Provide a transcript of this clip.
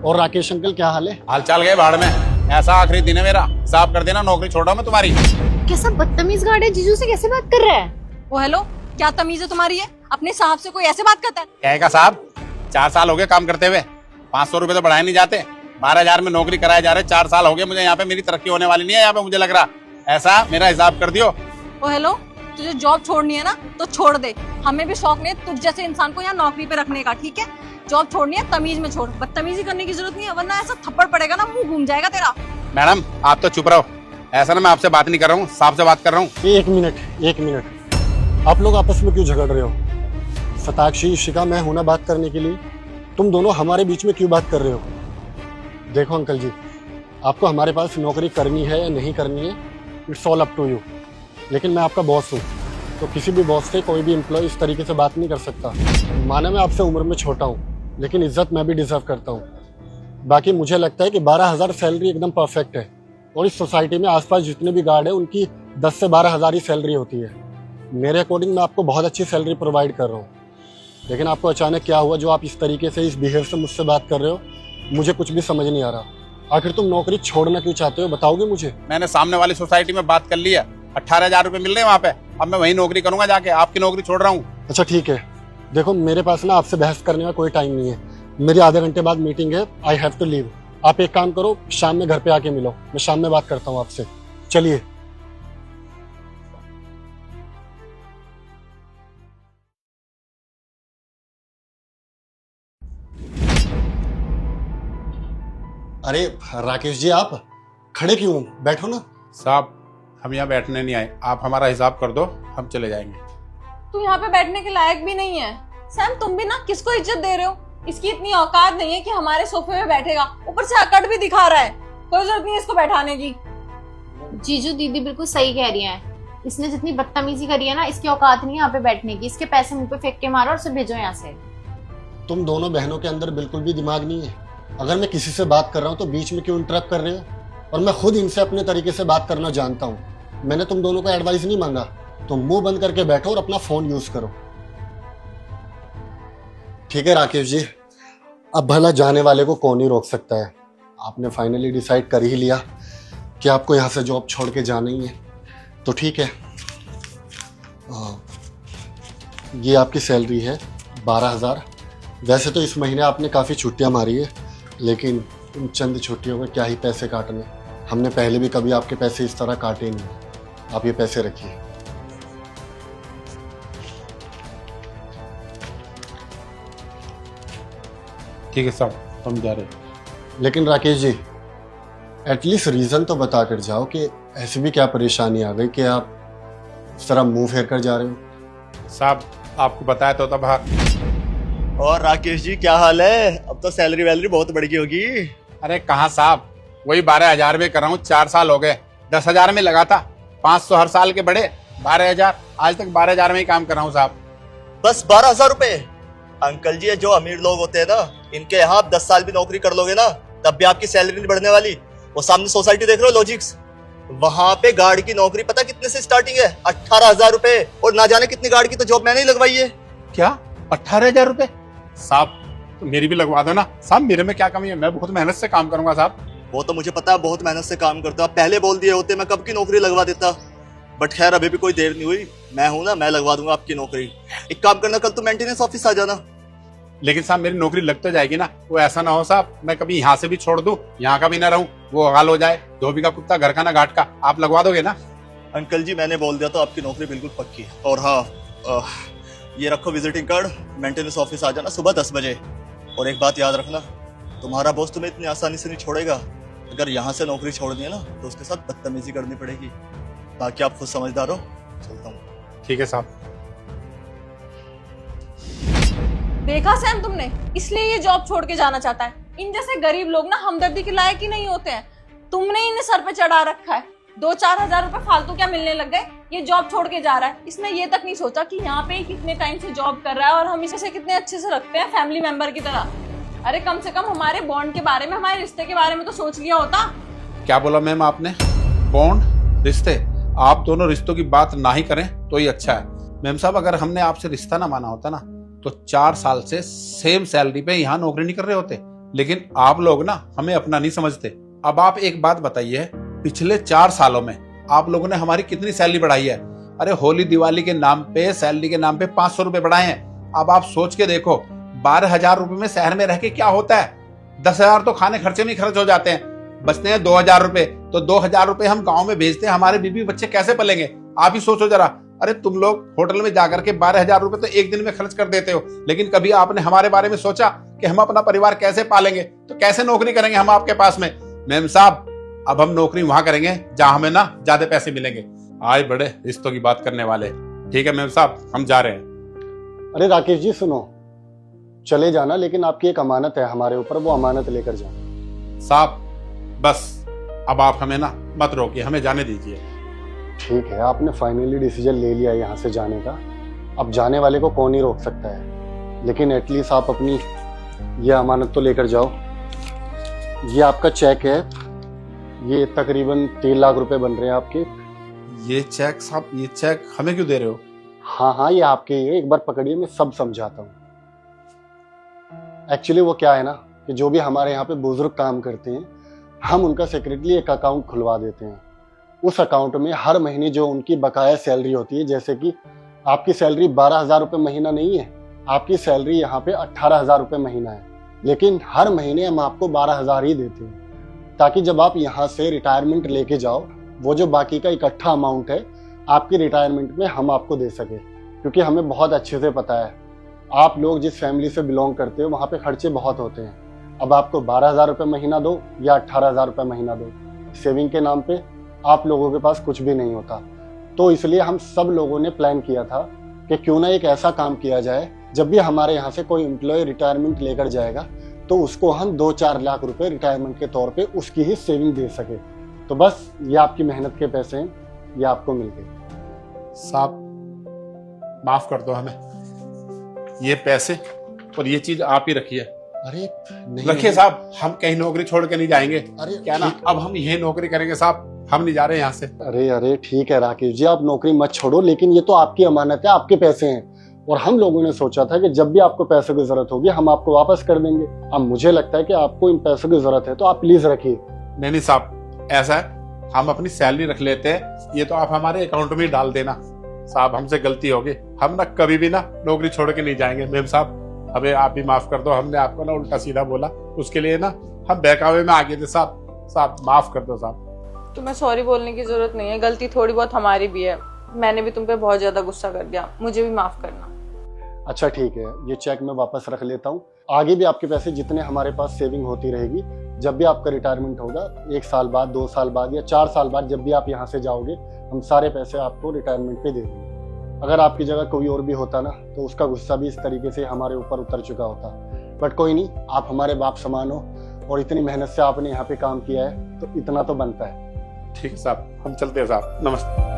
और राकेश अंकल क्या हाल है? हाल चाल गए भाड़ में। ऐसा आखिरी दिन है मेरा, हिसाब कर देना, नौकरी छोड़ रहा हूं मैं तुम्हारी। कैसा बदतमीज गार्ड है, जीजू से कैसे बात कर रहा है? ओ हेलो, क्या तमीज है तुम्हारी? है अपने साहब से कोई ऐसे बात करता है? कहेगा साहब, 4 साल हो गए काम करते हुए, 500 रुपए तो बढ़ाए नहीं जाते, 12,000 में नौकरी कराए जा रहे। 4 साल हो गए मुझे यहाँ पे, मेरी तरक्की होने वाली नहीं है यहाँ पे, मुझे लग रहा। ऐसा मेरा हिसाब कर दियो। ओ हेलो, तुझे जॉब छोड़नी है ना तो छोड़ दे, हमें भी शौक नहीं है तुझ जैसे इंसान को यहाँ नौकरी पे रखने का। ठीक है, जॉब छोड़नी है तमीज में छोड़, बदतमीजी करने की जरूरत नहीं है, वरना ऐसा थप्पड़ पड़ेगा ना मुंह घूम जाएगा तेरा। मैडम आप तो चुप रहो, ऐसा ना मैं आपसे बात नहीं कर रहा हूँ, साहब से बात कर रहा हूँ। एक मिनट, आप लोग आपस में क्यों झगड़ रहे हो? सताक्षी, इशिका, मैं हूं ना बात करने के लिए, तुम दोनों हमारे बीच में क्यों बात कर रहे हो? देखो अंकल जी, आपको हमारे पास नौकरी करनी है या नहीं करनी है, it's all up to you. लेकिन मैं आपका बॉस हूँ, तो किसी भी बॉस से कोई भी एम्प्लॉय इस तरीके से बात नहीं कर सकता। माना मैं आपसे उम्र में छोटा हूँ, लेकिन इज्जत मैं भी डिजर्व करता हूँ। बाकी मुझे लगता है कि 12,000 सैलरी एकदम परफेक्ट है, और इस सोसाइटी में आसपास जितने भी गार्ड हैं उनकी 10 से 12,000 ही सैलरी होती है। मेरे अकॉर्डिंग मैं आपको बहुत अच्छी सैलरी प्रोवाइड कर रहा हूँ, लेकिन आपको अचानक क्या हुआ जो आप इस तरीके से, इस बिहेव से मुझसे बात कर रहे हो? मुझे कुछ भी समझ नहीं आ रहा। आखिर तुम नौकरी छोड़ना क्यों चाहते हो, बताओगे मुझे? मैंने सामने वाली सोसाइटी में बात कर ली है, 18,000 रुपए मिल रहे हैं वहाँ पे, अब मैं वही नौकरी करूंगा जाके, आपकी नौकरी छोड़ रहा हूँ। अच्छा ठीक है, देखो मेरे पास ना आपसे बहस करने का कोई टाइम नहीं है, मेरी आधे घंटे बाद मीटिंग है, आई हैव टू लीव। आप एक काम करो, शाम में घर पे आके मिलो, मैं शाम में बात करता हूँ आपसे। चलिए। अरे राकेश जी, आप खड़े क्यों? बैठो ना। साहब हम यहाँ बैठने नहीं आए, आप हमारा हिसाब कर दो, हम चले जाएंगे। तू यहाँ पे बैठने के लायक भी नहीं है। सैम तुम भी ना किसको इज्जत दे रहे हो? इसकी इतनी औकात नहीं है कि हमारे सोफे में बैठेगा, ऊपर से अकड़ भी दिखा रहा है। कोई जरूरत नहीं है इसको बैठाने की। जीजू दीदी बिल्कुल सही कह रही है, इसने जितनी बदतमीजी करी है ना, इसकी औकात नहीं है यहाँ पे बैठने की। इसके पैसे मुंह पे फेंक के मारो और उसे भेजो यहाँ से। तुम दोनों बहनों के अंदर बिल्कुल भी दिमाग नहीं है। अगर मैं किसी से बात कर रहा हूँ तो बीच में क्यों इंटरप्ट कर रहे हो? और मैं खुद इनसे अपने तरीके से बात करना जानता हूँ। मैंने तुम दोनों को एडवाइस नहीं मांगा, तुम मुंह बंद करके बैठो और अपना फोन यूज करो। ठीक है राकेश जी, अब भला जाने वाले को कौन ही रोक सकता है। आपने फाइनली डिसाइड कर ही लिया कि आपको यहाँ से जॉब छोड़ के जाना ही है, तो ठीक है। ये आपकी सैलरी है 12,000। वैसे तो इस महीने आपने काफ़ी छुट्टियां मारी है, लेकिन इन चंद छुट्टियों में क्या ही पैसे काटने, हमने पहले भी कभी आपके पैसे इस तरह काटे नहीं। आप ये पैसे रखिए। ठीक है साहब, हम जा रहे हैं। लेकिन राकेश जी, एटलीस्ट रीज़न तो बता कर जाओ कि ऐसी भी क्या परेशानी आ गई कि आप इस तरह मुंह फेर कर जा रहे हो। साहब आपको बताया तो था बाहर। और राकेश जी क्या हाल है? अब तो सैलरी वैलरी बहुत बढ़ गई होगी। अरे कहाँ साहब, वही 12,000 में कर रहा हूँ, 4 साल हो गए। 10,000 में लगा था, 500 हर साल के बढ़े, 12,000, आज तक 12,000 में ही काम कर रहा हूँ साहब। बस 12,000 रुपए? अंकल जी, ये जो अमीर लोग होते हैं ना, इनके यहाँ आप 10 साल भी नौकरी कर लोगे ना, तब भी आपकी सैलरी नहीं बढ़ने वाली। वो सामने सोसाइटी देख रहे हो, लॉजिक्स, वहां पे गार्ड की नौकरी पता कितने से स्टार्टिंग है? 18,000 रुपए। और ना जाने कितनी गार्ड की तो जॉब मैंने ही लगवाई है। क्या 18,000 रुपए? साहब तो मेरी भी लगवा दो ना साहब, मेरे में क्या कमी है, मैं बहुत मेहनत से काम करूंगा साहब। वो तो मुझे पता है, बहुत मेहनत से काम करते हो। आप पहले बोल दिए होते मैं कब की नौकरी लगवा देता, बट खैर अभी भी कोई देर नहीं हुई। मैं हूं ना, मैं लगवा दूंगा आपकी नौकरी। एक काम करना, कल तुम मेंटेनेंस ऑफिस आ जाना। लेकिन साहब मेरी नौकरी लग तो जाएगी ना, वो ऐसा ना हो साहब मैं कभी यहाँ से भी छोड़ दूं, यहाँ का भी ना रहूं, वो हाल हो जाए, धोबी का कुत्ता घर का ना घाट का। आप लगवा दोगे ना? अंकल जी मैंने बोल दिया तो आपकी नौकरी बिल्कुल पक्की है। और हाँ, ये रखो विजिटिंग कार्ड, मेंटेनेंस ऑफिस आ जाना सुबह 10 बजे। और एक बात याद रखना, तुम्हारा बॉस तुम्हें इतनी आसानी से नहीं छोड़ेगा। अगर यहाँ से नौकरी छोड़नी है ना तो उसके साथ बदतमीजी करनी पड़ेगी। बाकी आप खुद समझदार हो, चलता हूँ। ठीक है साहब। देखा सैम तुमने, इसलिए ये जॉब छोड़ के जाना चाहता है। इन जैसे गरीब लोग ना हमदर्दी के लायक ही नहीं होते हैं। तुमने इन्हें सर पे चढ़ा रखा है, 2-4 हजार रुपए फालतू क्या मिलने लग गए। ये जॉब छोड़ के जा रहा है, इसने ये तक नहीं सोचा कि यहाँ पे कितने टाइम से जॉब कर रहा है और हम इसे कितने अच्छे से रखते हैं, फैमिली मेंबर की तरह। अरे कम से कम हमारे बॉन्ड के बारे में, हमारे रिश्ते के बारे में तो सोच लिया होता। क्या बोला मैम आपने? बॉन्ड, रिश्ते? आप दोनों रिश्तों की बात ना ही करें तो ही अच्छा है। मैम साहब अगर हमने आपसे रिश्ता ना माना होता ना तो 4 साल से सेम सैलरी पे यहाँ नौकरी नहीं कर रहे होते। लेकिन आप लोग ना हमें अपना नहीं समझते। अब आप एक बात बताइए, पिछले 4 सालों में आप लोगों ने हमारी कितनी सैलरी बढ़ाई है? अरे होली दिवाली के नाम पे, सैलरी के नाम पे 500 रुपए बढ़ाए हैं। अब आप सोच के देखो, 12,000 रुपए में शहर में रह के क्या होता है? 10,000 तो खाने खर्चे में ही खर्च हो जाते हैं, बचते हैं 2,000 रुपए। तो 2,000 रुपए हम गाँव में भेजते हैं, हमारे बीवी बच्चे कैसे पलेंगे? आप ही सोचो जरा। अरे तुम लोग होटल में जाकर के 12,000 रुपए तो एक दिन में खर्च कर देते हो, लेकिन कभी आपने हमारे बारे में सोचा कि हम अपना परिवार कैसे पालेंगे? तो कैसे नौकरी करेंगे हम आपके पास में? मेम साहब, अब हम नौकरी वहां करेंगे जहां हमें ना ज्यादा पैसे मिलेंगे। आए बड़े रिश्तों की बात करने वाले। ठीक है मेम साहब, हम जा रहे हैं। अरे राकेश जी सुनो, चले जाना, लेकिन आपकी एक अमानत है हमारे ऊपर, वो अमानत लेकर जाओ। साहब बस अब आप हमें ना मत रोकिए, हमें जाने दीजिए। ठीक है, आपने फाइनली डिसीजन ले लिया यहाँ से जाने का। अब जाने वाले को कौन ही रोक सकता है, लेकिन एटलीस्ट आप अपनी ये अमानत तो लेकर जाओ। ये आपका चेक है, ये तकरीबन 3 लाख रुपए बन रहे हैं आपके। ये चेक साहब, ये चेक हमें क्यों दे रहे हो? हाँ हाँ, ये आपके ही है, एक बार पकड़िए, मैं सब समझाता हूँ। एक्चुअली वो क्या है ना कि जो भी हमारे यहाँ पे बुजुर्ग काम करते हैं, हम उनका सेक्रेटली एक अकाउंट खुलवा देते हैं। उस अकाउंट में हर महीने जो उनकी बकाया सैलरी होती है, जैसे कि आपकी सैलरी 12,000 रुपये महीना नहीं है, आपकी सैलरी यहाँ पे 18,000 रुपये महीना है, लेकिन हर महीने हम आपको 12,000 ही देते हैं, ताकि जब आप यहाँ से रिटायरमेंट लेके जाओ, वो जो बाकी का इकट्ठा अमाउंट है आपकी रिटायरमेंट में हम आपको दे सके। क्योंकि हमें बहुत अच्छे से पता है आप लोग जिस फैमिली से बिलोंग करते हो वहाँ पे खर्चे बहुत होते हैं। अब आपको 12,000 रुपये महीना दो या 18,000 रुपये महीना दो, सेविंग के नाम पे आप लोगों के पास कुछ भी नहीं होता। तो इसलिए हम सब लोगों ने प्लान किया था कि क्यों ना एक ऐसा काम किया जाए, जब भी हमारे यहाँ से कोई एम्प्लॉय रिटायरमेंट लेकर जाएगा तो उसको हम 2-4 लाख रुपए रिटायरमेंट के तौर पे उसकी ही सेविंग दे सके। तो बस ये आपकी मेहनत के पैसे हैं, ये आपको मिल गए। साहब माफ कर दो हमें, ये पैसे और ये चीज आप ही रखिए। अरे नहीं रखिए साहब, हम कहीं नौकरी छोड़ के नहीं जाएंगे। अरे क्या ना, अब हम यही नौकरी करेंगे साहब, हम नहीं जा रहे यहाँ से। अरे ठीक है राकेश जी, आप नौकरी मत छोड़ो, लेकिन ये तो आपकी अमानत है, आपके पैसे हैं, और हम लोगों ने सोचा था कि जब भी आपको पैसे की जरूरत होगी हम आपको वापस कर देंगे। अब मुझे लगता है कि आपको इन पैसों की जरूरत है, तो आप प्लीज रखिए। नहीं साहब, ऐसा है हम अपनी सैलरी रख लेते हैं, ये तो आप हमारे अकाउंट में ही डाल देना। साहब हमसे गलती होगी, हम ना कभी भी ना नौकरी छोड़ के नहीं जाएंगे। मेम साहब हमें आप भी माफ कर दो, हमने आपको ना उल्टा सीधा बोला, उसके लिए ना हम बहकावे में आ गए थे। साहब माफ कर दो साहब। तुम्हें सॉरी बोलने की जरूरत नहीं है, गलती थोड़ी बहुत हमारी भी है। मैंने भी तुम पे बहुत ज्यादा गुस्सा कर दिया, मुझे भी माफ करना। अच्छा ठीक है, ये चेक मैं वापस रख लेता हूँ। आगे भी आपके पैसे जितने हमारे पास सेविंग होती रहेगी, जब भी आपका रिटायरमेंट होगा 1 साल बाद, 2 साल बाद या 4 साल बाद, जब भी आप यहाँ से जाओगे, हम सारे पैसे आपको रिटायरमेंट पे दे देंगे। अगर आपकी जगह कोई और भी होता ना तो उसका गुस्सा भी इस तरीके से हमारे ऊपर उतर चुका होता। बट कोई नहीं, आप हमारे बाप समान हो और इतनी मेहनत से आपने यहाँ पे काम किया है, तो इतना तो बनता है। ठीक है साहब, हम चलते हैं साहब, नमस्ते।